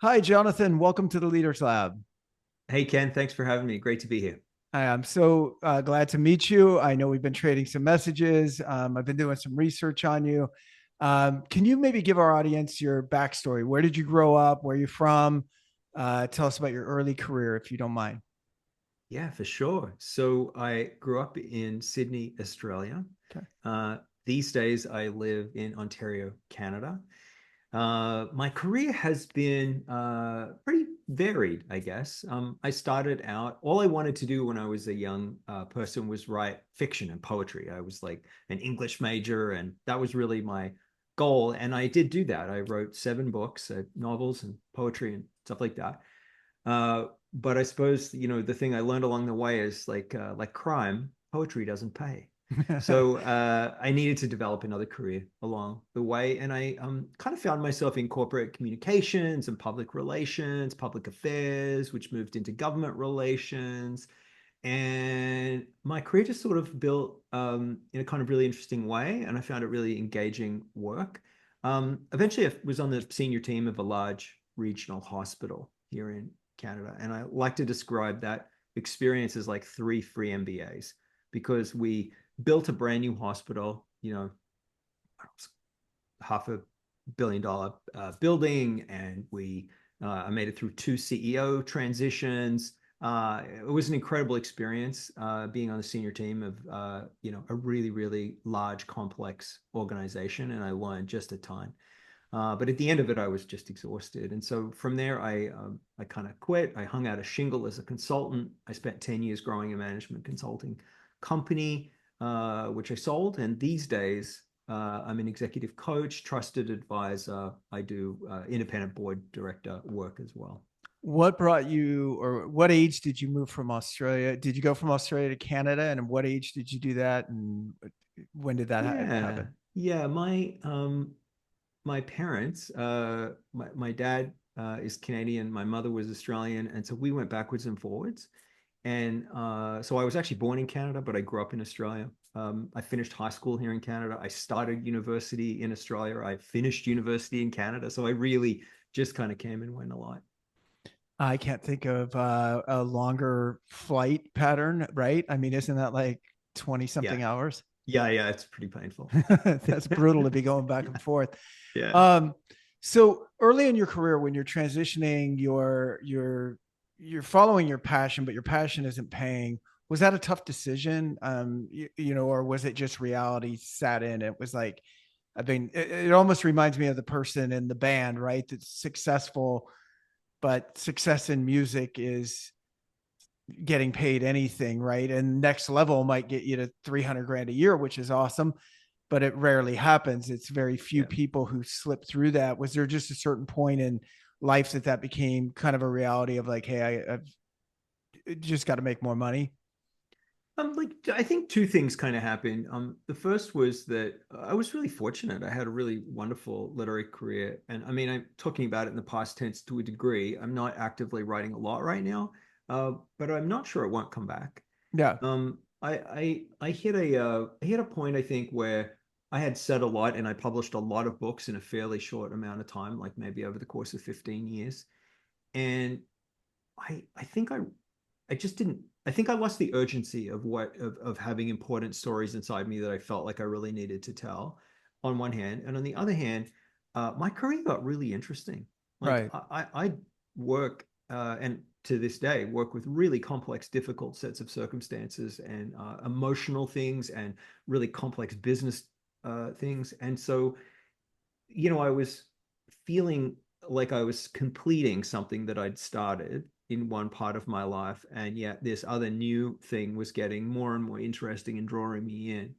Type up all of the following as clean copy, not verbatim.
Hi, Jonathan. Welcome to the Leaders Lab. Hey Ken, thanks for having me. Great to be here. I am so glad to meet you. I know we've been trading some messages. I've been doing some research on you. Can you maybe give our audience your backstory? Where did you grow up? Where are you from? Tell us about your early career, if you don't mind. Yeah, for sure. So I grew up in Sydney, Australia. Okay. Uh, these days I live in Ontario, Canada. My career has been pretty varied, I guess. I started out, all I wanted to do when I was a young person was write fiction and poetry. I was like an English major, and that was really my goal. And I did do that. I wrote 7 books, novels and poetry and stuff like that. But I suppose, the thing I learned along the way is like crime, poetry doesn't pay. So I needed to develop another career along the way, and I kind of found myself in corporate communications and public relations, public affairs, which moved into government relations, and my career just sort of built in a kind of really interesting way, and I found it really engaging work. Eventually, I was on the senior team of a large regional hospital here in Canada, and I like to describe that experience as like 3 free MBAs because we built a brand new hospital, $500 million building, and we I made it through 2 CEO transitions. It was an incredible experience being on the senior team of a really really large complex organization, and I learned just a ton. But at the end of it, I was just exhausted, and so from there, I kind of quit. I hung out a shingle as a consultant. I spent 10 years growing a management consulting company, which I sold. And these days, I'm an executive coach, trusted advisor. I do independent board director work as well. What brought you, or what age did you move from Australia? Did you go from Australia to Canada? And what age did you do that? And when did that Yeah, happen? yeah. My parents, my dad is Canadian, my mother was Australian, and so we went backwards and forwards. And so I was actually born in Canada, but I grew up in Australia. I finished high school here in Canada. I started university in Australia. I finished university in Canada. So I really just kind of came and went a lot. I can't think of a longer flight pattern, right? I mean, isn't that like 20 Yeah. something hours? Yeah. Yeah. It's pretty painful. That's brutal to be going back and Yeah. forth. Yeah. Um, so early in your career, when you're transitioning, you're following your passion, but your passion isn't paying. Was that a tough decision? Or was it just reality sat in? It was like, I mean, it almost reminds me of the person in the band, right? That's successful, but success in music is getting paid anything, right? And next level might get you to 300 grand a year, which is awesome, but it rarely happens. It's very few Yeah. people who slip through that. Was there just a certain point in life that became kind of a reality of like, hey, I've just got to make more money? Like I think two things kind of happened. The first was that I was really fortunate. I had a really wonderful literary career, and I mean, I'm talking about it in the past tense to a degree. I'm not actively writing a lot right now, but I'm not sure it won't come back. Yeah. I hit a point I think where I had said a lot, and I published a lot of books in a fairly short amount of time, like maybe over the course of 15 years, and I think I just didn't. I think I lost the urgency of of having important stories inside me that I felt like I really needed to tell. On one hand, and on the other hand, my career got really interesting. Like Right. I work and to this day work with really complex, difficult sets of circumstances and emotional things and really complex business things. And so I was feeling like I was completing something that I'd started in one part of my life, and yet this other new thing was getting more and more interesting and drawing me in,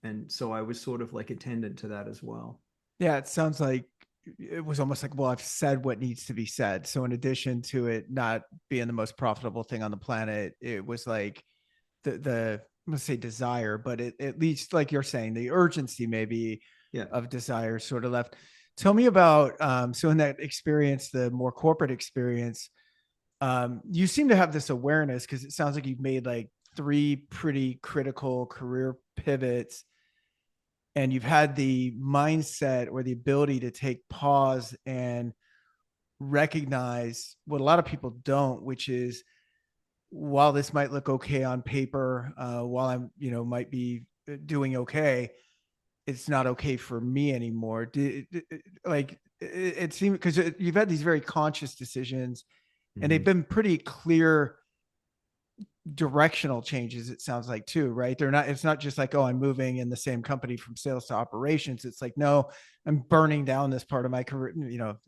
and so I was sort of like attendant to that as well. Yeah. It sounds like it was almost like, well, I've said what needs to be said. So in addition to it not being the most profitable thing on the planet, it was like the I'm gonna say desire, but at least like you're saying, the urgency maybe Yeah. of desire sort of left. Tell me about so in that experience, the more corporate experience, you seem to have this awareness because it sounds like you've made like three pretty critical career pivots and you've had the mindset or the ability to take pause and recognize what a lot of people don't, which is while this might look okay on paper, while I'm, might be doing okay, it's not okay for me anymore. Like it seemed because you've had these very conscious decisions and they've Mhm. been pretty clear directional changes, it sounds like, too, right? They're not, it's not just like, oh, I'm moving in the same company from sales to operations. It's like, no, I'm burning down this part of my career,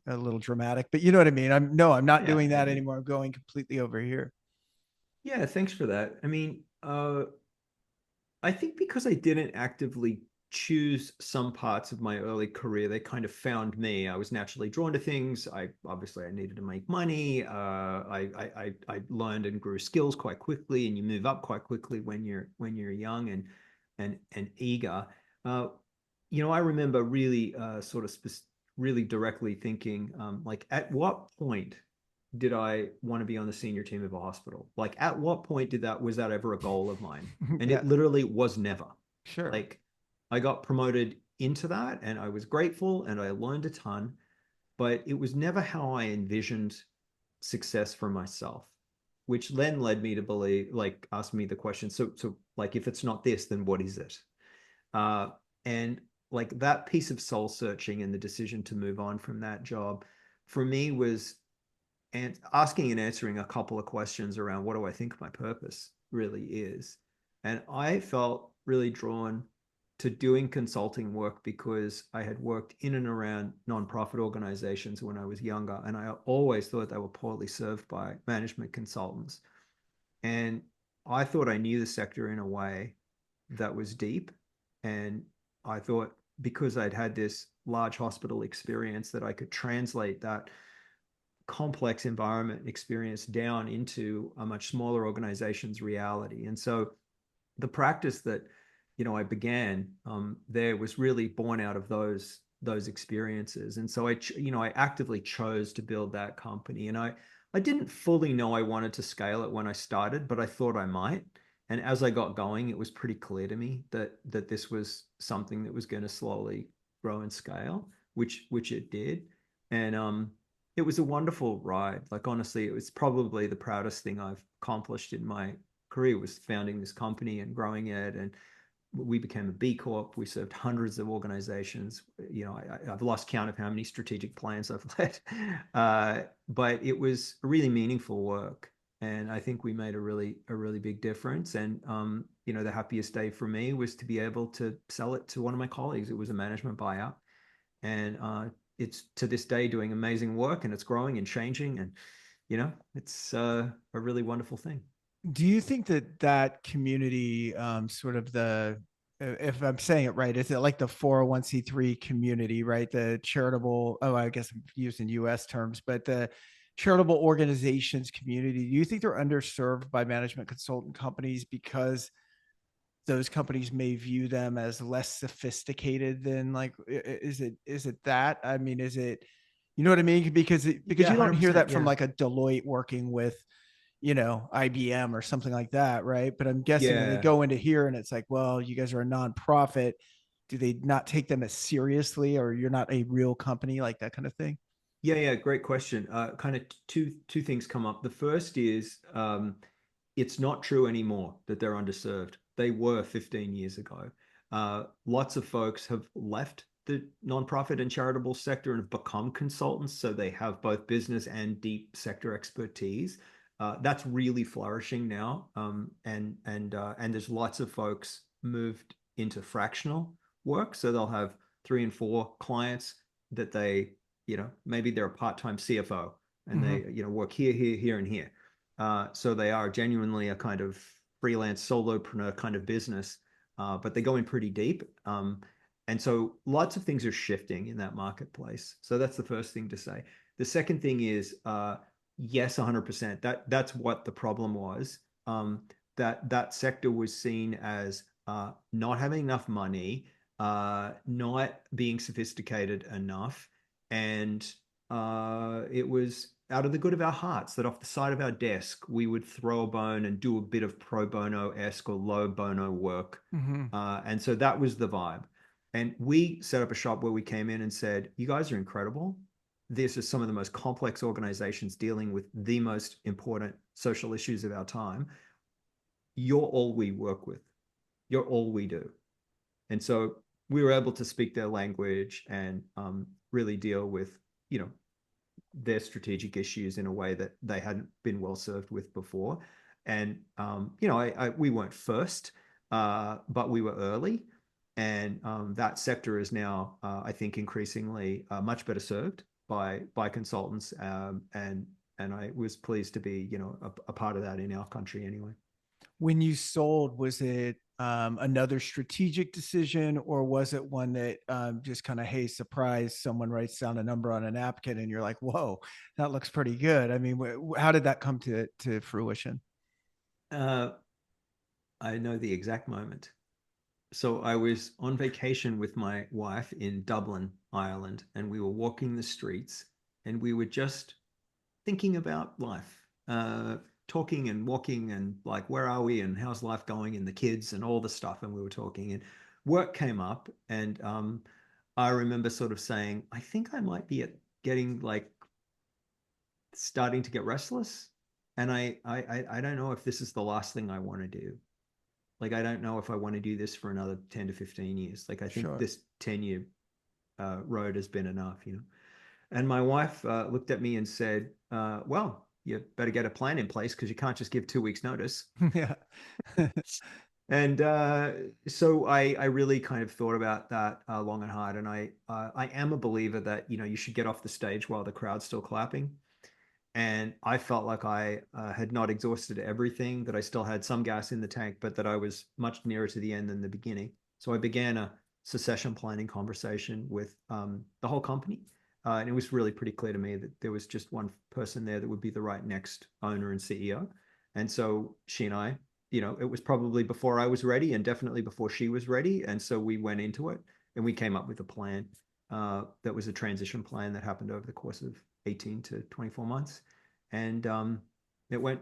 a little dramatic, but you know what I mean? I'm not Yeah, doing I that do. anymore. I'm going completely over here. Yeah, thanks for that. I mean, I think because I didn't actively choose some parts of my early career, they kind of found me. I was naturally drawn to things. I needed to make money. I learned and grew skills quite quickly, and you move up quite quickly when you're young and eager. Uh, I remember really really directly thinking, like, at what point did I want to be on the senior team of a hospital? Like, at what point was that ever a goal of mine? And Yeah, it literally was never. sure. Like, I got promoted into that and I was grateful and I learned a ton, but it was never how I envisioned success for myself, which then led me to believe, like, ask me the question, so like, if it's not this, then what is it? And like, that piece of soul searching and the decision to move on from that job for me was and asking and answering a couple of questions around what do I think my purpose really is. And I felt really drawn to doing consulting work because I had worked in and around nonprofit organizations when I was younger, and I always thought they were poorly served by management consultants. And I thought I knew the sector in a way that was deep. And I thought because I'd had this large hospital experience that I could translate that complex environment experience down into a much smaller organization's reality. And so the practice that I began there was really born out of those experiences. And so I actively chose to build that company. And I didn't fully know I wanted to scale it when I started, but I thought I might. And as I got going, it was pretty clear to me that this was something that was going to slowly grow and scale, which it did. And it was a wonderful ride. Like, honestly, it was probably the proudest thing I've accomplished in my career, was founding this company and growing it. And we became a B Corp. We served hundreds of organizations. I've lost count of how many strategic plans I've led, but it was really meaningful work. And I think we made a really big difference. And the happiest day for me was to be able to sell it to one of my colleagues. It was a management buyout, and it's to this day doing amazing work, and it's growing and changing, and it's a really wonderful thing. Do you think that that community, sort of if I'm saying it right, is it like the 401(c)(3) community, right? The charitable, oh, I guess I'm using US terms, but the charitable organizations community, do you think they're underserved by management consultant companies because those companies may view them as less sophisticated than, like, is it that? I mean, is it, you know what I mean? Because Yeah, you don't hear 100%. that from Yeah. like a Deloitte working with, IBM or something like that, right? But I'm guessing when they Yeah. go into here and it's like, well, you guys are a nonprofit, do they not take them as seriously, or you're not a real company, like that kind of thing? Yeah, great question. Kind of two things come up. The first is it's not true anymore that they're underserved. They were 15 years ago. Lots of folks have left the nonprofit and charitable sector and have become consultants, so they have both business and deep sector expertise. That's really flourishing now, and there's lots of folks moved into fractional work, so they'll have three and four clients that they maybe they're a part-time CFO and Mm-hmm. they, work here, and here. So they are genuinely a kind of freelance solopreneur kind of business, but they go in pretty deep. And so lots of things are shifting in that marketplace. So that's the first thing to say. The second thing is, yes, 100%. That's what the problem was. That sector was seen as not having enough money, not being sophisticated enough, and it was out of the good of our hearts that off the side of our desk we would throw a bone and do a bit of pro bono-esque or low bono work. Mm-hmm. And so that was the vibe. And we set up a shop where we came in and said, "You guys are incredible. this is some of the most complex organizations dealing with the most important social issues of our time. You're all we work with. You're all we do. And so we were able to speak their language and really deal with, you know, their strategic issues in a way that they hadn't been well served with before. And you know, we weren't first, but we were early, and that sector is now, I think, increasingly much better served by consultants, and I was pleased to be, you know, a part of that in our country anyway. When you sold, was it another strategic decision, or was it one that just kind of, hey, surprise, someone writes down a number on a napkin and you're like, whoa, that looks pretty good? I mean, how did that come to fruition? Uh, I know the exact moment. So I was on vacation with my wife in Dublin, Ireland, and we were walking the streets and we were just thinking about life, talking and walking and like, where are we and how's life going and the kids and all the stuff. And we were talking and work came up. And I remember sort of saying, I think I might be getting like starting to get restless. And I don't know if this is the last thing I want to do. Like, I don't know if I want to do this for another 10 to 15 years. Like, I think Sure. this 10-year road has been enough, you know. And my wife looked at me and said, well, you better get a plan in place because you can't just give 2 weeks notice. Yeah. And so I really kind of thought about that long and hard. And I am a believer that, you know, you should get off the stage while the crowd's still clapping. And I felt like I had not exhausted everything, that I still had some gas in the tank, but that I was much nearer to the end than the beginning. So I began a succession planning conversation with the whole company. And it was really pretty clear to me that there was just one person there that would be the right next owner and CEO. And so she and I, you know, it was probably before I was ready and definitely before she was ready. And so we went into it and we came up with a plan that was a transition plan that happened over the course of 18 to 24 months. And it went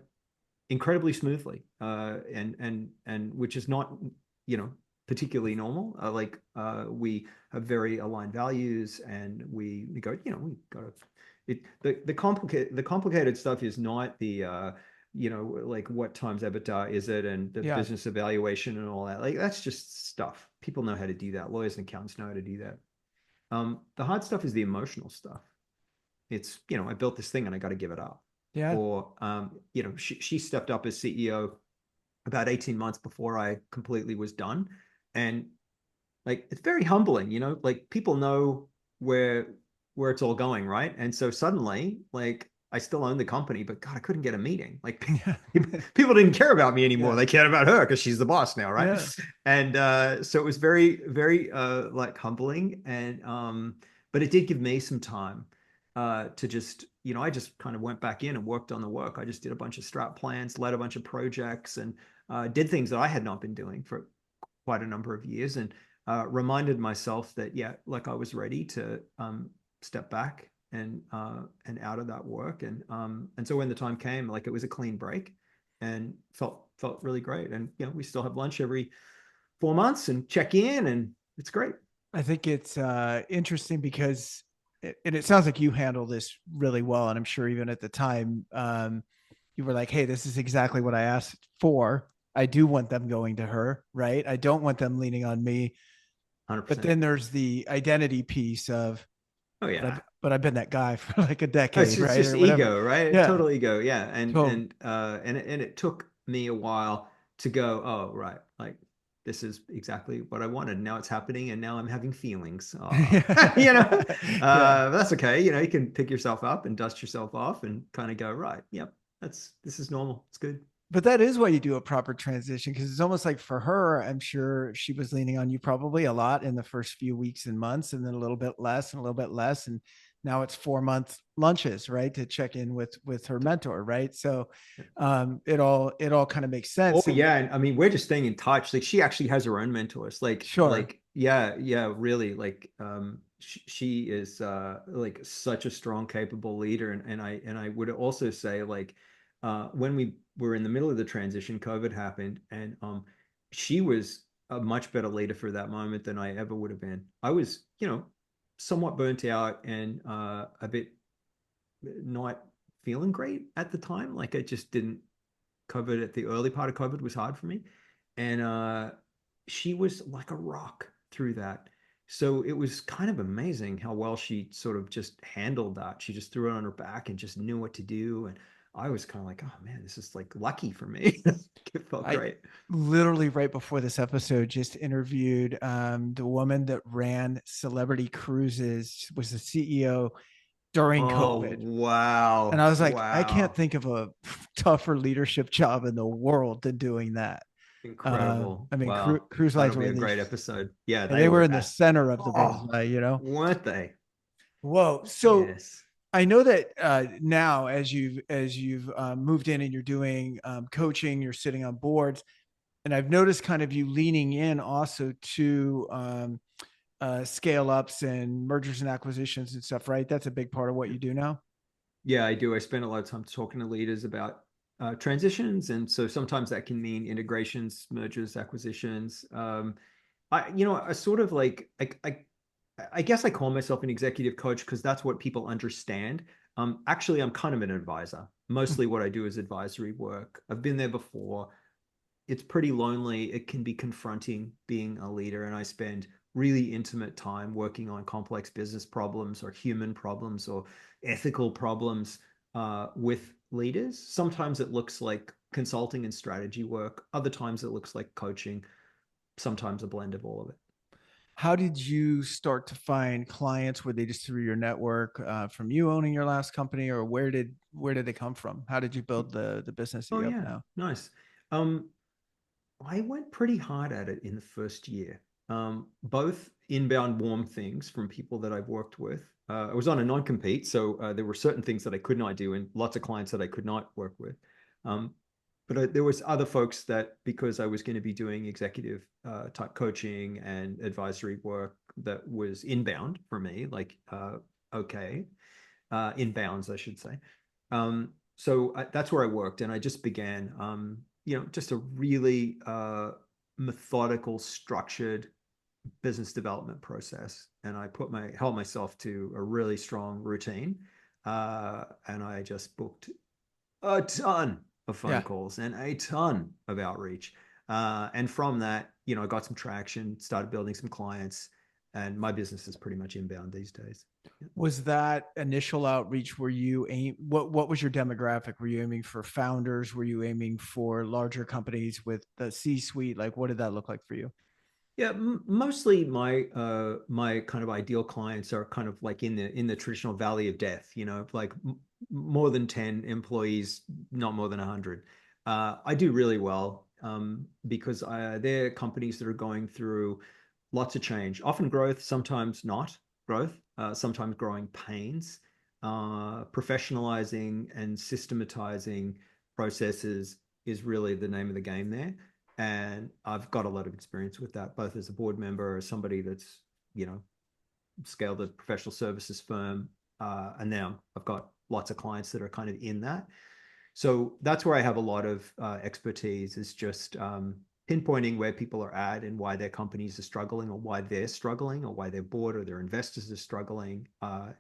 incredibly smoothly, and which is not, you know, particularly normal. We have very aligned values, and we go, you know, we got to. The complicated stuff is not the you know, like what times EBITDA is it, and the Yeah. business evaluation and all that. Like that's just stuff. People know how to do that. Lawyers and accountants know how to do that. The hard stuff is the emotional stuff. It's, you know, I built this thing and I got to give it up. Yeah. Or you know, she stepped up as CEO about 18 months before I completely was done. And like it's very humbling, you know, like people know where where it's all going, right? And so suddenly, like I still own the company, but God, I couldn't get a meeting. Like Yeah. people didn't care about me anymore. Yeah. They cared about her because she's the boss now, right? Yeah. And so it was very, very like humbling. And but it did give me some time to just, you know, I just kind of went back in and worked on the work. I just did a bunch of strat plans, led a bunch of projects, and did things that I had not been doing for quite a number of years, and reminded myself that, yeah, like I was ready to step back and out of that work, and so when the time came, like it was a clean break, and felt really great. And you know, we still have lunch every 4 months and check in, and it's great. I think it's interesting because, and it sounds like you handle this really well. And I'm sure even at the time, you were like, hey, this is exactly what I asked for. I do want them going to her, right? I don't want them leaning on me. But 100%. then there's the identity piece of, Oh yeah. but I've been that guy for like a It's decade, right? just Or whatever. ego, right? Yeah. Total ego. Yeah. So And it took me a while to go, oh, right. Like this is exactly what I wanted. Now it's happening and now I'm having feelings. You know, yeah. that's okay. You know, you can pick yourself up and dust yourself off and kind of go, right. Yep. This is normal. It's good. But that is why you do a proper transition, because it's almost like for her, I'm sure she was leaning on you probably a lot in the first few weeks and months, and then a little bit less and a little bit less. And now it's 4 month lunches, right? To check in with her mentor, right? So it all kind of makes Oh sense. And yeah, and I mean we're just staying in touch. Like she actually has her own mentors. sure. Yeah, yeah, really. Like she is like such a strong, capable leader. And I would also say like when we were in the middle of the transition, COVID happened, and she was a much better leader for that moment than I ever would have been. I was, you know, somewhat burnt out and a bit not feeling great at the time. Like I just didn't COVID at the early part of COVID was hard for me. And she was like a rock through that. So it was kind of amazing how well she sort of just handled that. She just threw it on her back and just knew what to do. And I was kind of like, oh man, this is like lucky for me. It felt I great. literally right before this episode just interviewed the woman that ran Celebrity Cruises, was the CEO during Oh, COVID. And wow. I was like, I can't Wow. think of a tougher leadership job in the world than doing that. Incredible. I mean, Wow. cruise lines That'll were be a in the great episode. Yeah, and they they were were in the at, center of the oh, bullseye, you know. weren't they? Whoa! So Yes. I know that now, as you've moved in and you're doing coaching, you're sitting on boards, and I've noticed kind of you leaning in also to scale ups and mergers and acquisitions and stuff, right? That's a big part of what you do now. Yeah, I do. I spend a lot of time talking to leaders about transitions, and so sometimes that can mean integrations, mergers, acquisitions. I sort of like, I guess I call myself an executive coach because that's what people understand. Actually, I'm kind of an advisor. Mostly, what I do is advisory work. I've been there before. It's pretty lonely. It can be confronting being a leader, and I spend really intimate time working on complex business problems or human problems or ethical problems with leaders. Sometimes it looks like consulting and strategy work. Other times it looks like coaching. Sometimes a blend of all of it. How did you start to find clients? Were they just through your network from you owning your last company, or where did they come from? How did you build the business that Oh you have yeah, now? nice. Um, I went pretty hard at it in the first year. Both inbound warm things from people that I've worked with. I was on a non-compete, so there were certain things that I could not do, and lots of clients that I could not work with. Um, but there was other folks that, because I was going to be doing executive type coaching and advisory work, that was inbound for me, like okay, inbounds, I should say. That's where I worked, and I just began, just a really methodical, structured business development process, and I held myself to a really strong routine, and I just booked a ton of phone Yeah. calls and a ton of outreach, and from that, I got some traction, started building some clients, and my business is pretty much inbound these days. Was that initial outreach, were you aim what was your demographic? Were you aiming for founders? Were you aiming for larger companies with the C-suite? Like what did that look like for you? Yeah, mostly my kind of ideal clients are kind of like in the traditional valley of death, like more than 10 employees, not more than 100. I do really well because they're companies that are going through lots of change, often growth, sometimes not growth, sometimes growing pains. Professionalizing and systematizing processes is really the name of the game there. And I've got a lot of experience with that, both as a board member or somebody that's, you know, scaled a professional services firm. And now I've got lots of clients that are kind of in that. So that's where I have a lot of expertise, is just pinpointing where people are at and why their companies are struggling, or why they're struggling, or why their board or their investors are struggling,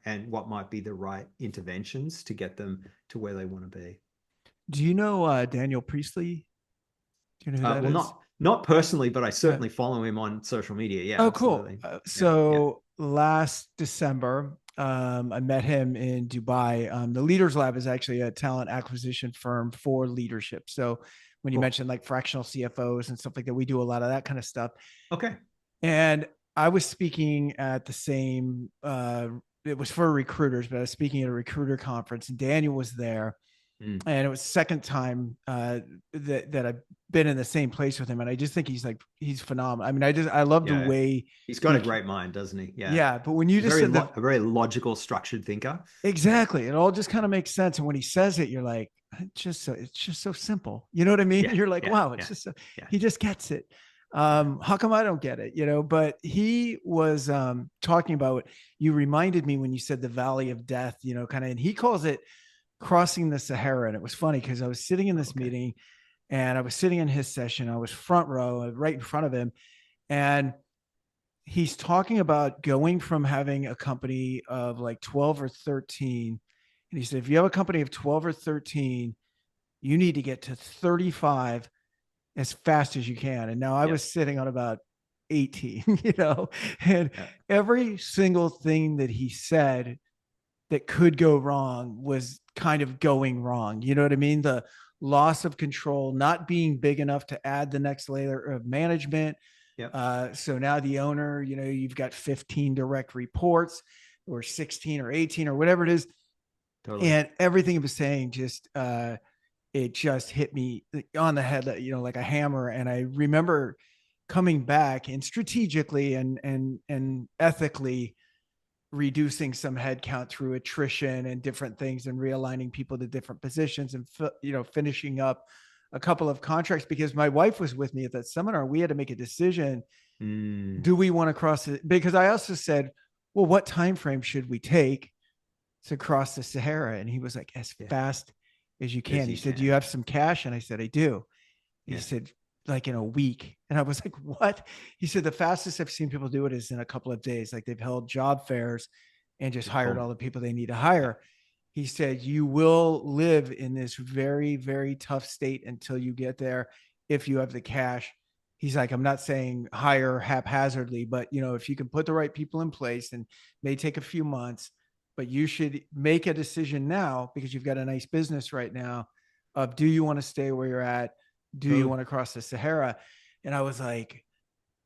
and what might be the right interventions to get them to where they want to be. Do you know Daniel Priestley? Do you know who that Well, is? not personally, but I Yeah. certainly follow him on social media. Yeah, Oh, cool. absolutely. Yeah, yeah. So last December, I met him in Dubai. The Leaders Lab is actually a talent acquisition firm for leadership. So when you Cool. mentioned like fractional CFOs and stuff like that, we do a lot of that kind of stuff. Okay. And I was speaking at the same, it was for recruiters, but I was speaking at a recruiter conference, and Daniel was there. Mm. And it was the second time that I've been in the same place with him, and I just think he's phenomenal. I mean, I love the Yeah. way He's got a he, great mind, doesn't he? Yeah. yeah. But when you just said the A very logical, structured thinker. Yeah. exactly, it all just kind of makes sense. And when he says it, you're like, it's just so simple. You know what I mean? Yeah. You're like, Yeah. wow, it's Yeah. just so, Yeah. he just gets it. Yeah. How come I don't get it? But he was talking about. You reminded me when you said the Valley of Death. Kind of, and he calls it crossing the Sahara. And it was funny because I was sitting in this Okay. meeting and I was sitting in his session. I was front row, right in front of him. And he's talking about going from having a company of like 12 or 13. And he said, if you have a company of 12 or 13, you need to get to 35 as fast as you can. And now I Yeah. was sitting on about 18, and Yeah. every single thing that he said that could go wrong was kind of going wrong. You know what I mean? The loss of control, not being big enough to add the next layer of management. Yeah. So now the owner, you've got 15 direct reports or 16 or 18 or whatever it is. Totally. And everything he was saying just, it just hit me on the head, like a hammer. And I remember coming back and strategically and ethically reducing some headcount through attrition and different things and realigning people to different positions and finishing up a couple of contracts because my wife was with me at that seminar. We had to make a decision. Mm, Do we want to cross it? Because I also said, well, what time frame should we take to cross the Sahara? And he was like, as yeah. fast as you As can. He you said, do you can. have some cash? And I said, I do. He Yeah. said, like in a week. And I was like, what? He said, the fastest I've seen people do it is in a couple of days. Like they've held job fairs and just Just hired boom. all the people they need to Yeah. hire. He said, you will live in this very, very tough state until you get there if you have the cash. He's like, I'm not saying hire haphazardly, but if you can put the right people in place, and may take a few months, but you should make a decision now because you've got a nice business right now of, do you want to stay where you're at? Do you Totally. want to cross the Sahara? And I was like,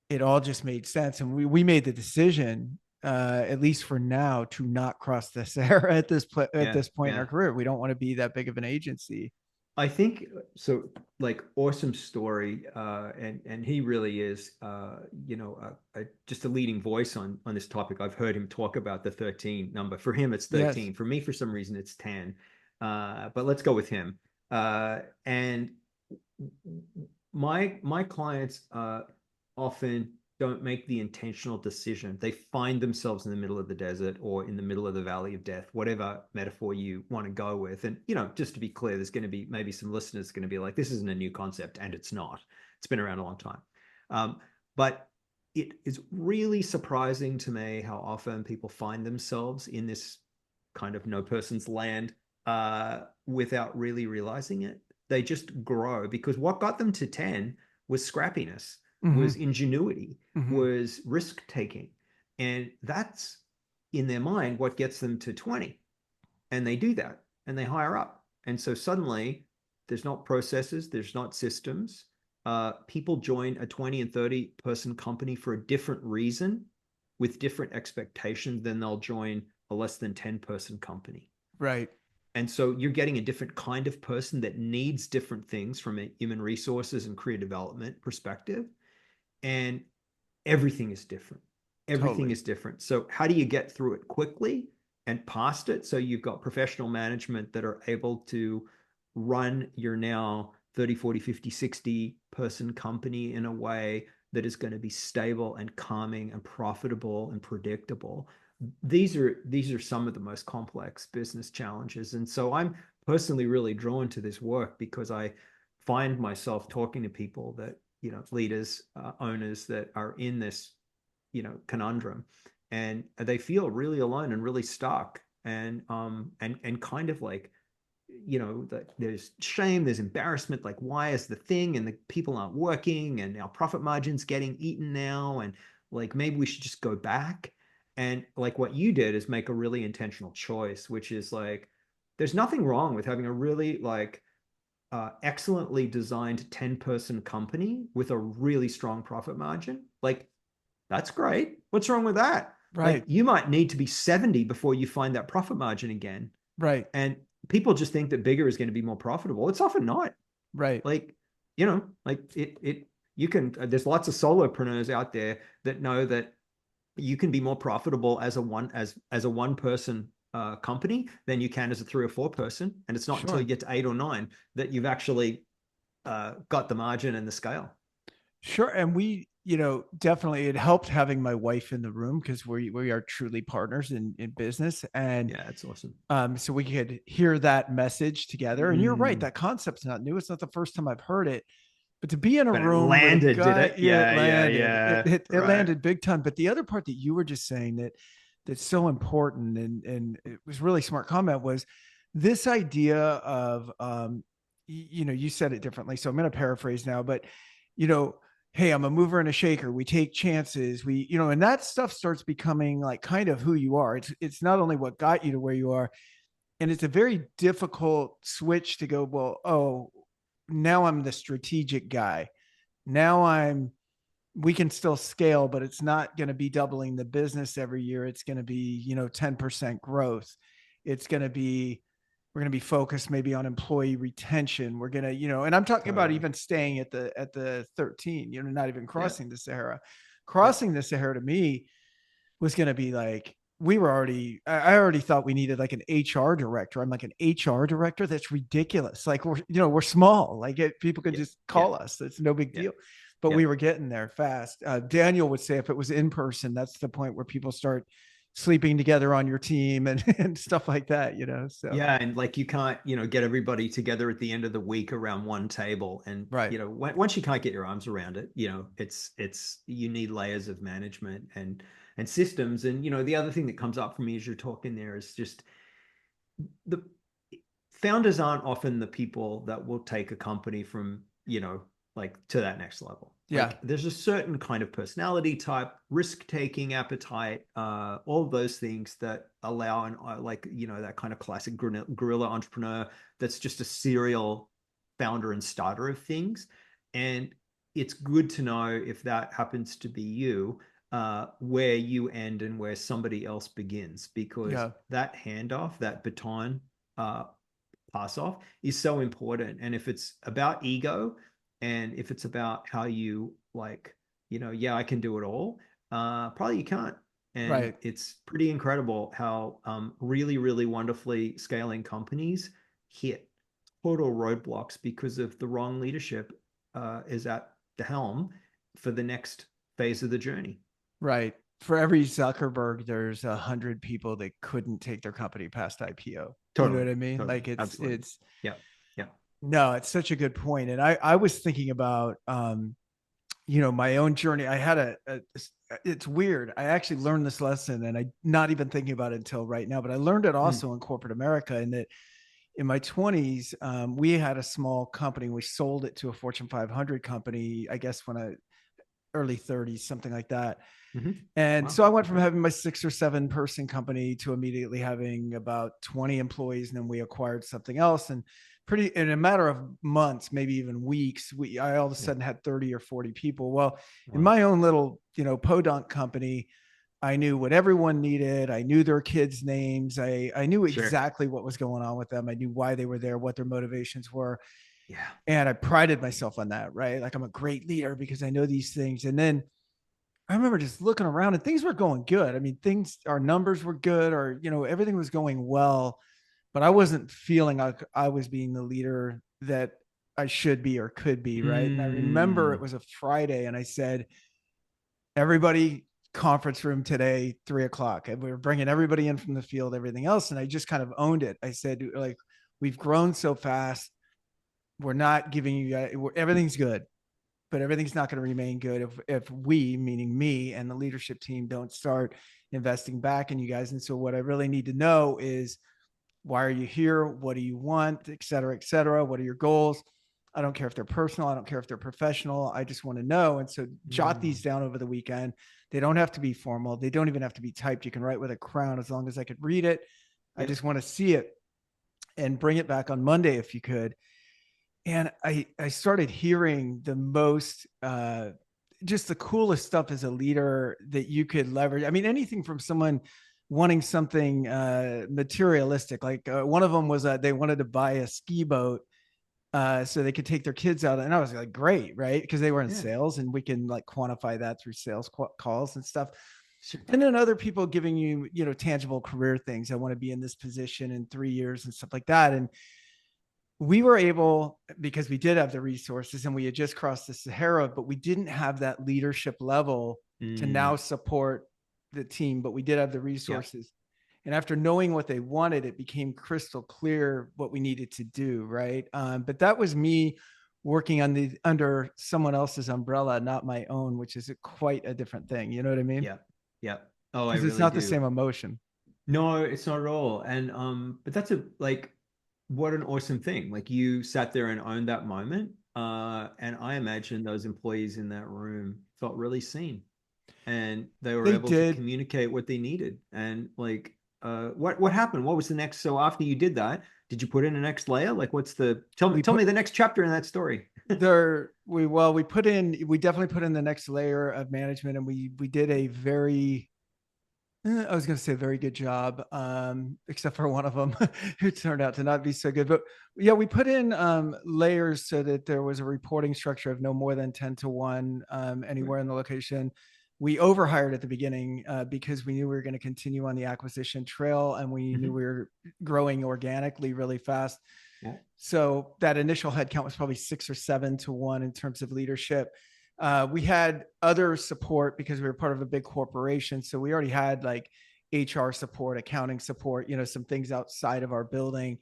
it all just made sense. And we made the decision, at least for now, to not cross the Sahara at Yeah. this point in Yeah. our career. We don't want to be that big of an agency. I think so. Like awesome story, and he really is, just a leading voice on this topic. I've heard him talk about the 13 number. For him, it's Yes. 13. For me, for some reason, it's 10. But let's go with him. And my clients often don't make the intentional decision. They find themselves in the middle of the desert or in the middle of the valley of death, whatever metaphor you want to go with. And just to be clear, there's going to be maybe some listeners going to be like, "This isn't a new concept," and it's not. It's been around a long time, but it is really surprising to me how often people find themselves in this kind of no person's land without really realizing it. They just grow because what got them to 10 was scrappiness, Mm-hmm. was ingenuity, Mm-hmm. was risk taking. And that's in their mind what gets them to 20. And they do that and they hire up. And so suddenly there's not processes, there's not systems. People join a 20 and 30 person company for a different reason with different expectations than they'll join a less than 10-person company. Right. And so you're getting a different kind of person that needs different things from a human resources and career development perspective. And everything is different. Everything Totally. is different. So, how do you get through it quickly and past it? So, you've got professional management that are able to run your now 30, 40, 50, 60-person company in a way that is going to be stable and calming and profitable and predictable. These are some of the most complex business challenges. And so I'm personally really drawn to this work because I find myself talking to people that, leaders, owners that are in this, conundrum, and they feel really alone and really stuck, and kind of like, that there's shame, there's embarrassment, like why is the thing and the people aren't working and our profit margins getting eaten now, and like maybe we should just go back. And like what you did is make a really intentional choice, which is like there's nothing wrong with having a really like excellently designed 10-person company with a really strong profit margin. Like that's great. What's wrong with that? Like Right. you might need to be 70 before you find that profit margin again. Right. And people just think that bigger is going to be more profitable. It's often not. Right. Like, like you can, there's lots of solopreneurs out there that know that you can be more profitable as a one person company than you can as a 3 or 4 person. And it's not until you Sure. get to 8 or 9 that you've actually got the margin and the scale. Sure. And definitely it helped having my wife in the room because we are truly partners in business. And Yeah, it's awesome. so we could hear that message together. And you're right, Mm, that concept's not new. It's not the first time I've heard it. But to be in a But it room with a landed, did guy, it? yeah, it Yeah, yeah, landed. yeah. It Right. landed big time. But the other part that you were just saying that's so important, and it was really smart comment, was this idea of you said it differently. So I'm going to paraphrase now, but you know, hey, I'm a mover and a shaker. We take chances. And that stuff starts becoming like kind of who you are. It's not only what got you to where you are, and it's a very difficult switch to go, well, oh, now I'm the strategic guy. Now we can still scale, but it's not going to be doubling the business every year. It's going to be, 10% growth. It's going to be, we're going to be focused maybe on employee retention. We're going to, and I'm talking about Totally. even staying at the 13, not even Yeah. crossing the Sahara. Yeah. Crossing the Sahara to me was going to be like, I already thought we needed like an HR director. I'm like, an HR director? That's ridiculous. Like, we're small. Like, people could Yeah. just Yeah. call us. It's no big Yeah. deal. But Yeah. we were getting there fast. Daniel would say if it was in person, that's the point where people start sleeping together on your team and stuff like that. So, Yeah, and like you can't, get everybody together at the end of the week around one table, and right. once you can't get your arms around it, it's you need layers of management and systems, and the other thing that comes up for me as you're talking there is just the founders aren't often the people that will take a company from, like to that next level. Yeah. Like there's a certain kind of personality type, risk-taking appetite, all of those things that allow an like, that kind of classic guerrilla entrepreneur that's just a serial founder and starter of things. And it's good to know if that happens to be you, where you end and where somebody else begins, because Yeah. that handoff, that baton, uh, pass off is so important. And if it's about ego, and if it's about how you like, yeah, I can do it all, probably you can't. And Right. it's pretty incredible how really, really wonderfully scaling companies hit total roadblocks because of the wrong leadership is at the helm for the next phase of the journey. Right. For every Zuckerberg, there's 100 people that couldn't take their company past IPO. You know Totally, what I mean? totally, Like absolutely. Yeah, yeah. no, it's such a good point. And I was thinking about, my own journey. I had it's weird. I actually learned this lesson and I not even thinking about it until right now, but I learned it Mm, also in corporate America. And that in my 20s, we had a small company. We sold it to a Fortune 500 company, I guess when I early 30s, something like that. hmm. And Wow. so I went from having my 6 or 7 person company to immediately having about 20 employees. And then we acquired something else. And pretty in a matter of months, maybe even weeks, I all of a Yeah. sudden had 30 or 40 people. Well, in Wow. my own little, podunk company, I knew what everyone needed. I knew their kids' names. I knew Sure. exactly what was going on with them. I knew why they were there, what their motivations were. Yeah. And I prided myself on that, right? Like I'm a great leader because I know these things. And then I remember just looking around and things were going good. I mean, our numbers were good, or, everything was going well, but I wasn't feeling like I was being the leader that I should be or could be. Right. And I remember it Mm. was a Friday and I said, everybody, conference room today, 3 o'clock. And we were bringing everybody in from the field, everything else. And I just kind of owned it. I said, like, we've grown so fast. We're not giving you guys, everything's good, but everything's not going to remain good if we, meaning me and the leadership team, don't start investing back in you guys. And so what I really need to know is, why are you here? What do you want? Et cetera, et cetera. What are your goals? I don't care if they're personal. I don't care if they're professional. I just want to know. And so jot Mm. these down over the weekend. They don't have to be formal. They don't even have to be typed. You can write with a crown as long as I could read it. I Yep. just want to see it and bring it back on Monday if you could. And I started hearing the most just the coolest stuff as a leader that you could leverage. I mean, anything from someone wanting something materialistic, like one of them was they wanted to buy a ski boat so they could take their kids out, and I was like, great, right? Because they were in Yeah. sales, and we can like quantify that through sales calls and stuff. Sure. And then other people giving you, tangible career things. I want to be in this position in 3 years and stuff like that. And we were able, because we did have the resources and we had just crossed the Sahara, but we didn't have that leadership level to Mm. now support the team, but we did have the Yeah. resources. And after knowing what they wanted, it became crystal clear what we needed to do. Right. But that was me working on the under someone else's umbrella, not my own, which is quite a different thing. You know what I mean? Yeah. Yeah. Oh, I Because it's really not the do. same emotion. No, it's not at all. And but that's a like what an awesome thing. Like you sat there and owned that moment. And I imagine those employees in that room felt really seen and they were They able to did. communicate what they needed. And like what happened? What was the next? So after you did that, did you put in the next layer? Like what's the We tell me put the next chapter in that story. we put in we definitely put in the next layer of management, and we did a very I was going to say a very good job, except for one of them who turned out to not be so good. But yeah, we put in layers so that there was a reporting structure of no more than 10 to 1 anywhere in the location. We overhired at the beginning because we knew we were going to continue on the acquisition trail, and we knew Mhm. we were growing organically really fast. Yeah. So that initial headcount was probably 6 or 7 to 1 in terms of leadership. We had other support because we were part of a big corporation. So we already had like HR support, accounting support, some things outside of our building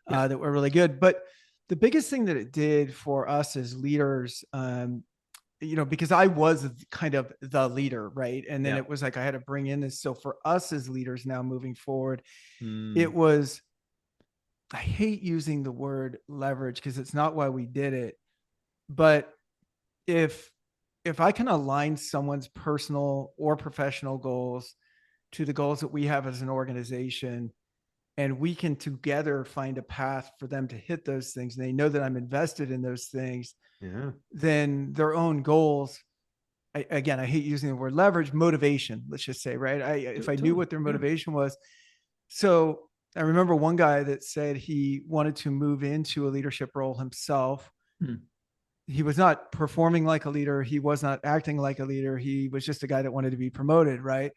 Yeah. that were really good. But the biggest thing that it did for us as leaders, because I was kind of the leader, right? And then Yeah. it was like I had to bring in this. So for us as leaders now moving forward, it Mm, was, I hate using the word leverage because it's not why we did it. But if I can align someone's personal or professional goals to the goals that we have as an organization, and we can together find a path for them to hit those things, and they know that I'm invested in those things, yeah. then their own goals, again, I hate using the word leverage, motivation, let's just say, right? If I knew Totally. what their Yeah. motivation was. So I remember one guy that said he wanted to move into a leadership role himself. Hmm. He was not performing like a leader. He was not acting like a leader. He was just a guy that wanted to be promoted, right?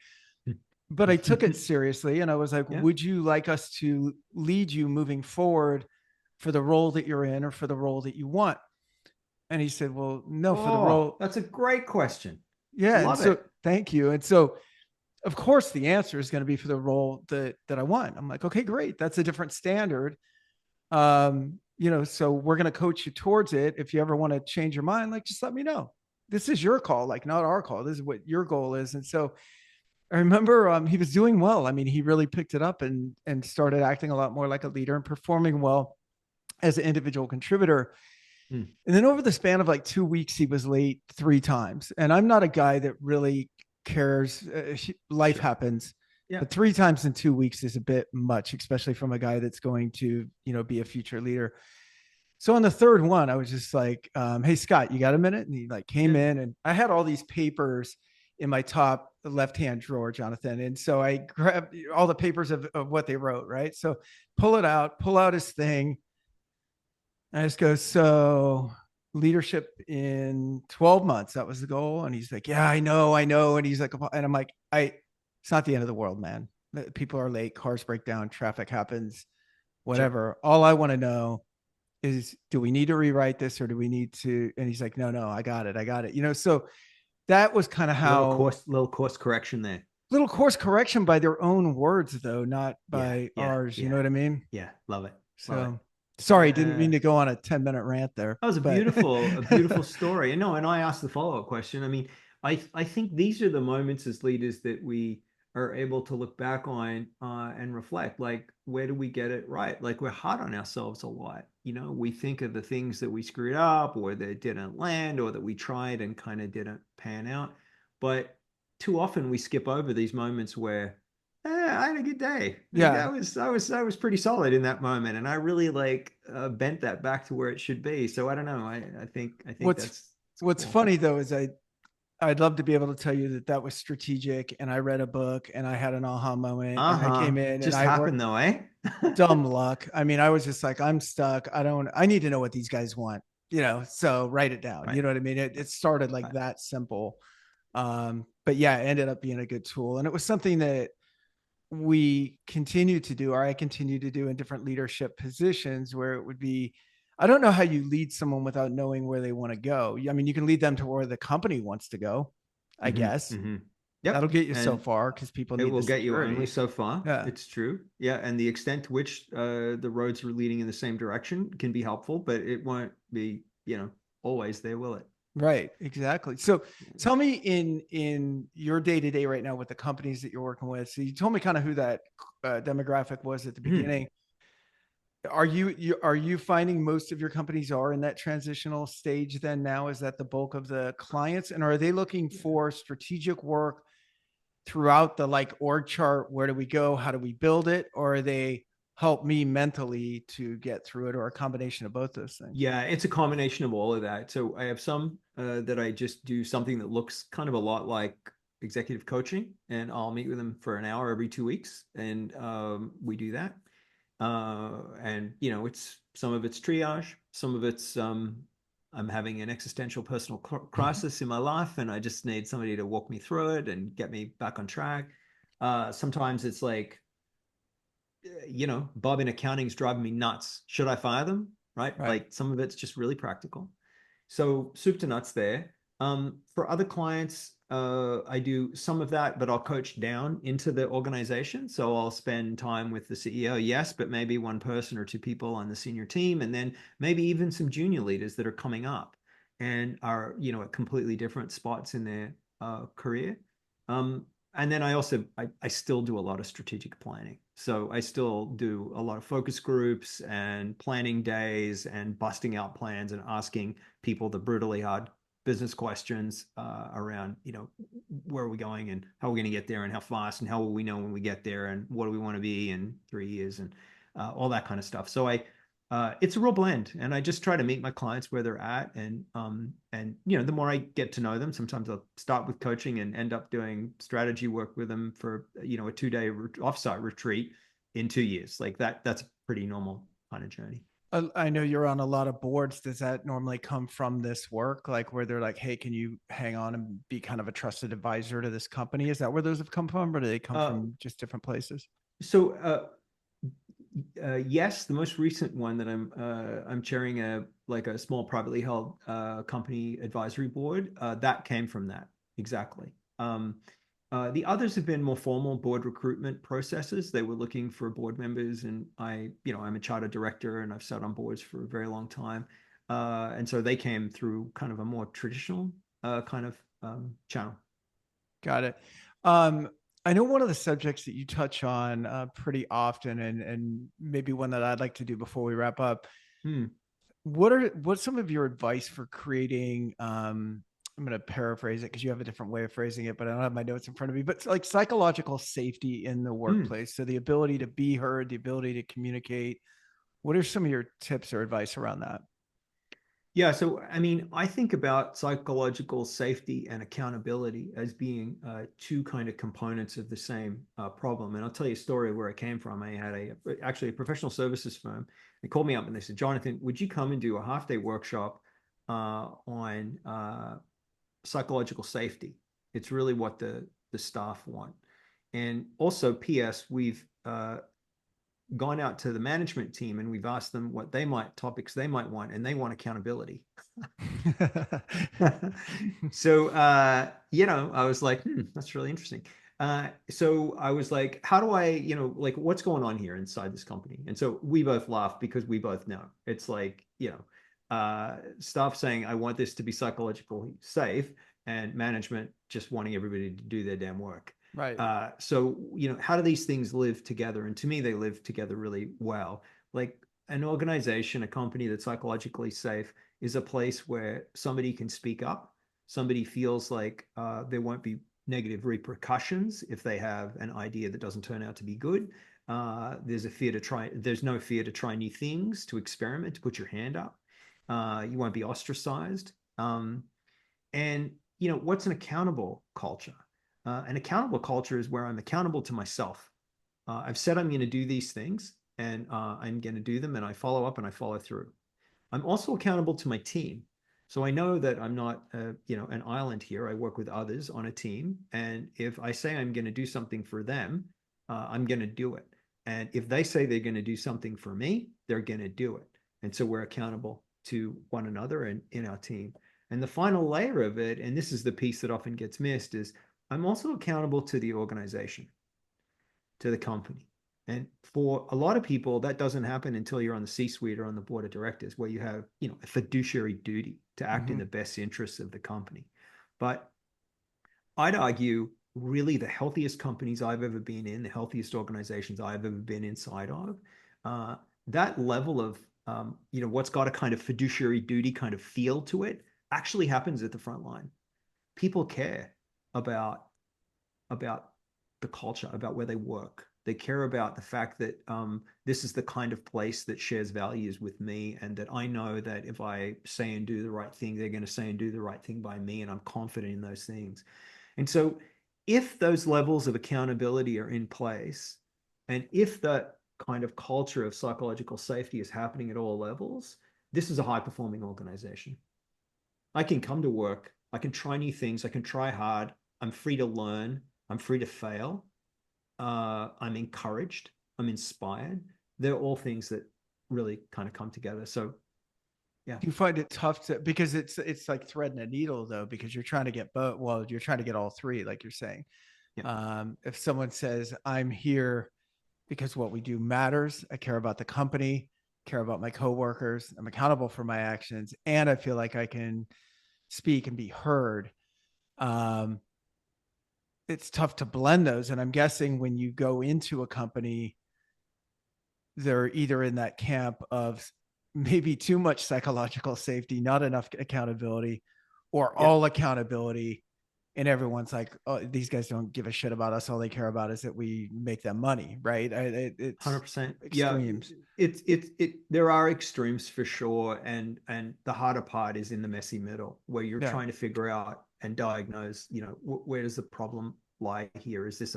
But I took it seriously and I was like, Yeah. would you like us to lead you moving forward for the role that you're in or for the role that you want? And he said, well, no, for the Oh, role. that's a great question. Yeah. And Love so it. thank you. And so, of course, the answer is going to be for the role that I want. I'm like, okay, great. That's a different standard. So we're going to coach you towards it. If you ever want to change your mind, like, just let me know. This is your call, like, not our call. This is what your goal is. And so I remember he was doing well. I mean, he really picked it up and started acting a lot more like a leader and performing well as an individual contributor. Hmm. And then over the span of like 2 weeks, he was late 3 times. And I'm not a guy that really cares. Life Sure. happens, Yeah. but 3 times in 2 weeks is a bit much, especially from a guy that's going to, be a future leader. So on the third one, I was just like, "Hey Scott, you got a minute?" And he like came Yeah. in, and I had all these papers in my top left-hand drawer, Jonathan. And so I grabbed all the papers of what they wrote, right? So pull out his thing. I just go, so leadership in 12 months, that was the goal. And he's like, yeah, I know. And he's like, and I'm like, it's not the end of the world, man. People are late, cars break down, traffic happens, Sure. whatever. All I want to know is, do we need to rewrite this or do we need to? And he's like, no, I got it. I got it. So that was kind of how Little course correction there. little course correction by their own words, though, not Yeah. by Yeah. ours. You know Yeah. what I mean? Yeah. Love it. Love it. So sorry, didn't Yeah. mean to go on a 10-minute rant there, That was but a beautiful story. And no, and I asked the follow-up question. I mean, I think these are the moments as leaders that we are able to look back on and reflect. Like, where do we get it right? Like, we're hard on ourselves a lot. We think of the things that we screwed up, or that didn't land, or that we tried and kind of didn't pan out. But too often we skip over these moments where I had a good day. Like yeah. I was pretty solid in that moment, and I really like bent that back to where it should be. So I don't know. I think What's that's what's cool. funny though is I'd love to be able to tell you that that was strategic, and I read a book and I had an aha moment and I Uh-huh. came in and Just I worked. happened though, eh? Dumb luck. I mean, I was just like, I'm stuck. I need to know what these guys want, so write it down. You Right. know what I mean? It started like Right. that simple. But yeah, it ended up being a good tool. And it was something that we continue to do, or I continue to do in different leadership positions where it would be, I don't know how you lead someone without knowing where they want to go. I mean, you can lead them to where the company wants to go, I Mm-hmm. guess. Mm-hmm. That'll Yep. get you so And far because people it need the will get you only security. so far. Yeah. It's true. Yeah. And the extent to which the roads are leading in the same direction can be helpful, but it won't be, always there, will it? Right, exactly. So tell me in your day to day right now with the companies that you're working with. So you told me kind of who that demographic was at the Mhm. beginning. Are you finding most of your companies are in that transitional stage then now? Is that the bulk of the clients? And are they looking for strategic work throughout the like org chart? Where do we go? How do we build it? Or are they help me mentally to get through it, or a combination of both those things? Yeah, it's a combination of all of that. So I have some that I just do something that looks kind of a lot like executive coaching, and I'll meet with them for an hour every 2 weeks, and we do that. And it's some of it's triage, some of it's I'm having an existential personal crisis in my life, and I just need somebody to walk me through it and get me back on track. Sometimes it's like Bob in accounting is driving me nuts. Should I fire them? Right? Right. Like some of it's just really practical. So soup to nuts there. For other clients, I do some of that, but I'll coach down into the organization. So I'll spend time with the CEO, yes, but maybe one person or two people on the senior team, and then maybe even some junior leaders that are coming up and are, at completely different spots in their career. And then I still do a lot of strategic planning. So I still do a lot of focus groups and planning days and busting out plans and asking people the brutally hard business questions around, where are we going and how are we going to get there and how fast and how will we know when we get there and what do we want to be in 3 years and all that kind of stuff. So it's a real blend, and I just try to meet my clients where they're at, and the more I get to know them, sometimes I'll start with coaching and end up doing strategy work with them for a 2 day offsite retreat in 2 years. Like that's a pretty normal kind of journey. I know you're on a lot of boards. Does that normally come from this work, like where they're like, "Hey, can you hang on and be kind of a trusted advisor to this company"? Is that where those have come from, or do they come Uh, from just different places? so yes, the most recent one that I'm chairing a small privately held company advisory board that came from that exactly. The others have been more formal board recruitment processes. They were looking for board members, and I'm a charter director, and I've sat on boards for a very long time, and so they came through kind of a more traditional kind of channel. Got it. Um, I know one of the subjects that you touch on pretty often, and maybe one that I'd like to do before we wrap up. Hmm. What's some of your advice for creating? I'm going to paraphrase it because you have a different way of phrasing it, but I don't have my notes in front of me. But like psychological safety in the Hmm. workplace, so the ability to be heard, the ability to communicate. What are some of your tips or advice around that? Yeah, so I mean, I think about psychological safety and accountability as being two kind of components of the same problem. And I'll tell you a story where it came from. I had actually a professional services firm. They called me up and they said, "Jonathan, would you come and do a half day workshop on psychological safety? It's really what the staff want." And also, P.S. We've gone out to the management team and we've asked them what topics they might want, and they want accountability. So I was like, that's really interesting. So I was like, how do I, like what's going on here inside this company? And so we both laughed because we both know it's like, staff saying I want this to be psychologically safe, and management just wanting everybody to do their damn work. Right. So how do these things live together? And to me, they live together really well. Like an organization, a company that's psychologically safe is a place where somebody can speak up. Somebody feels like there won't be negative repercussions if they have an idea that doesn't turn out to be good. There's no fear to try new things, to experiment, to put your hand up. You won't be ostracized. And what's an accountable culture? An accountable culture is where I'm accountable to myself. I've said I'm going to do these things, and I'm going to do them, and I follow up and I follow through. I'm also accountable to my team. So I know that I'm not, an island here. I work with others on a team, and if I say I'm going to do something for them, I'm going to do it. And if they say they're going to do something for me, they're going to do it. And so we're accountable to one another and in our team. And the final layer of it, and this is the piece that often gets missed, is I'm also accountable to the organization, to the company. And for a lot of people, that doesn't happen until you're on the C-suite or on the board of directors, where you have, a fiduciary duty to act in Mm-hmm. the best interests of the company. But I'd argue really the healthiest companies I've ever been in, the healthiest organizations I've ever been inside of, uh, that level of, what's got a kind of fiduciary duty kind of feel to it actually happens at the front line. People care about about the culture, about where they work. They care about the fact that this is the kind of place that shares values with me, and that I know that if I say and do the right thing, they're going to say and do the right thing by me, and I'm confident in those things. And so, if those levels of accountability are in place, and if that kind of culture of psychological safety is happening at all levels, this is a high performing organization. I can come to work, I can try new things, I can try hard, I'm free to learn, I'm free to fail, I'm encouraged, I'm inspired. They're all things that really kind of come together. So, yeah, Do you find it tough to, because it's like threading a needle though, because you're trying to get both, well, you're trying to get all three, like you're saying. yeah, If someone says, I'm here because what we do matters, I care about the company, care about my coworkers, I'm accountable for my actions, and I feel like I can speak and be heard. Um, it's tough to blend those. And I'm guessing when you go into a company, they're either in that camp of maybe too much psychological safety, not enough accountability, or yeah. all accountability. And everyone's like, oh, these guys don't give a shit about us. All they care about is that we make them money, right? It's 100%. Yeah, extremes. there are extremes for sure, and the harder part is in the messy middle where you're Yeah, trying to figure out and diagnose, where does the problem lie here? Is this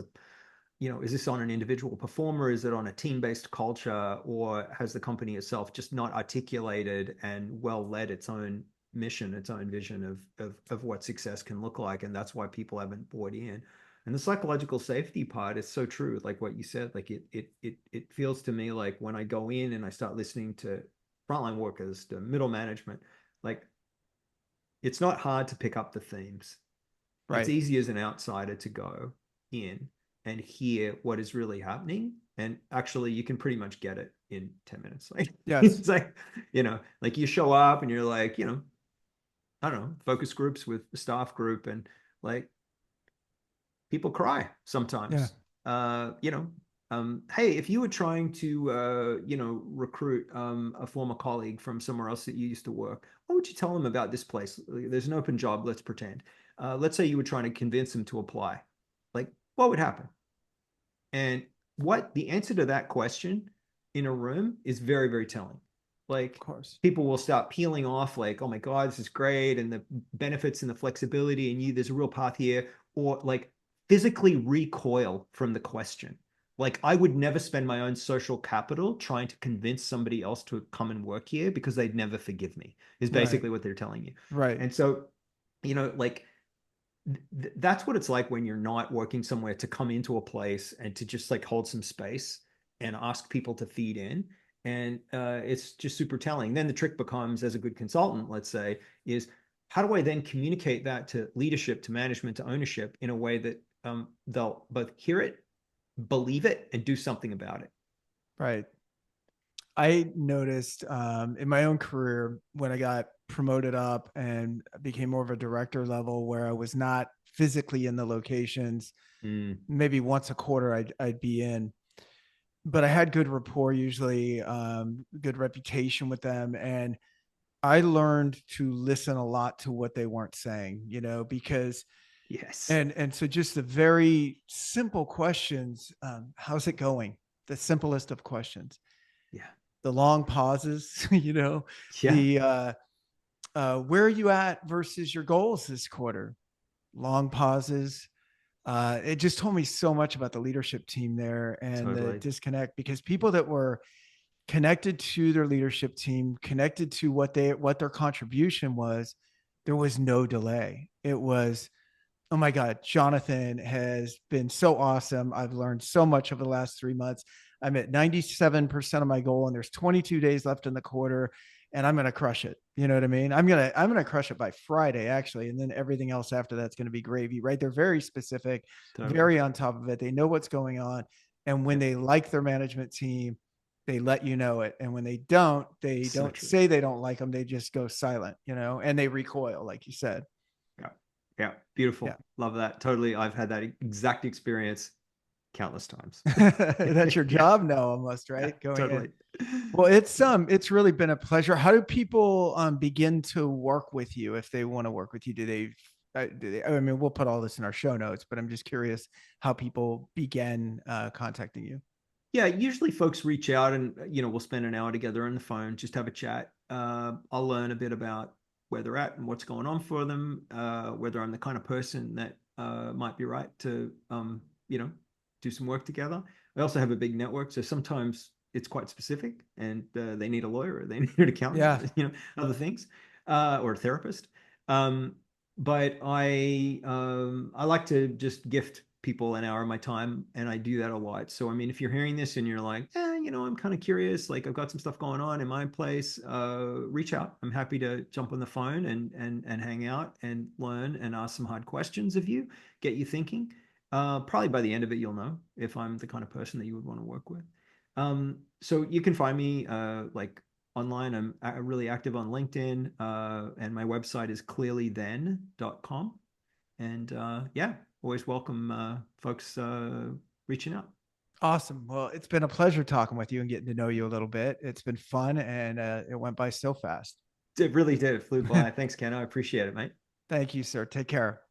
on an individual performer? Is it on a team-based culture, or has the company itself just not articulated and well led its own mission, its own vision of what success can look like, and that's why people haven't bought in. And the psychological safety part is so true, like what you said. Like it feels to me like when I go in and I start listening to frontline workers, to middle management, like it's not hard to pick up the themes. It's right. easy as an outsider to go in and hear what is really happening. And actually, you can pretty much get it in 10 minutes. Like, Yes. it's like, like you show up and you're like, I don't know, focus groups with the staff group, and like people cry Yeah. sometimes. Hey, if you were trying to, recruit a former colleague from somewhere else that you used to work, what would you tell them about this place? There's an open job, let's pretend. Let's say you were trying to convince them to apply. Like, what would happen? And what the answer to that question in a room is very, very telling. Of Like, course. people will start peeling off, like, oh my God, this is great, and the benefits and the flexibility, and there's a real path here, or like physically recoil from the question. Like, I would never spend my own social capital trying to convince somebody else to come and work here because they'd never forgive me, is Right. basically what they're telling you. Right. And so, like that's what it's like when you're not working somewhere, to come into a place and to just like hold some space and ask people to feed in. And it's just super telling. Then the trick becomes, as a good consultant, let's say, is how do I then communicate that to leadership, to management, to ownership in a way that they'll both hear it, believe it, and do something about it. Right. I noticed in my own career when I got promoted up and became more of a director level where I was not physically in the locations, Mm, maybe once a quarter I'd be in, but I had good rapport usually, good reputation with them. And I learned to listen a lot to what they weren't saying, because, yes. and so just the very simple questions, how's it going? The simplest of questions, Yeah. the long pauses, Yeah. the where are you at versus your goals this quarter? Long pauses. It just told me so much about the leadership team there and the Totally. disconnect, because people that were connected to their leadership team, connected to what their contribution was, there was no delay. It was, oh my God, Jonathan has been so awesome. I've learned so much over the last 3 months. I'm at 97% of my goal, and there's 22 days left in the quarter, and I'm going to crush it. You know what I mean? I'm going to crush it by Friday, actually. And then everything else after that's going to be gravy, right? They're very specific, Totally. very on top of it. They know what's going on. And when Yeah. they like their management team, they let you know it. And when they So don't true. say they don't like them. They just go silent, and they recoil, like you said. Yeah. Yeah. Yeah. Beautiful. Love that. Totally. I've had that exact experience countless times. That's your Yeah. job now, almost, Yeah. right? Going in. Totally. Well, it's really been a pleasure. How do people begin to work with you if they want to work with you? I mean, we'll put all this in our show notes, but I'm just curious how people begin contacting you. Yeah, usually folks reach out and we'll spend an hour together on the phone, just have a chat. I'll learn a bit about where they're at and what's going on for them, whether I'm the kind of person that might be right to do some work together. I also have a big network, so sometimes it's quite specific, and they need a lawyer, or they need an accountant, Yeah. or, other things, or a therapist. Um, but I like to just gift people an hour of my time, and I do that a lot. So I mean, if you're hearing this and you're like, I'm kind of curious, like I've got some stuff going on in my place, reach out. I'm happy to jump on the phone and hang out and learn and ask some hard questions of you, get you thinking. Probably by the end of it, you'll know if I'm the kind of person that you would want to work with. So you can find me like online. I'm really active on LinkedIn, and my website is clearlythen.com. And yeah, always welcome folks reaching out. Awesome. Well, it's been a pleasure talking with you and getting to know you a little bit. It's been fun, and it went by so fast. It really did. It flew by. Thanks, Ken. I appreciate it, mate. Thank you, sir. Take care.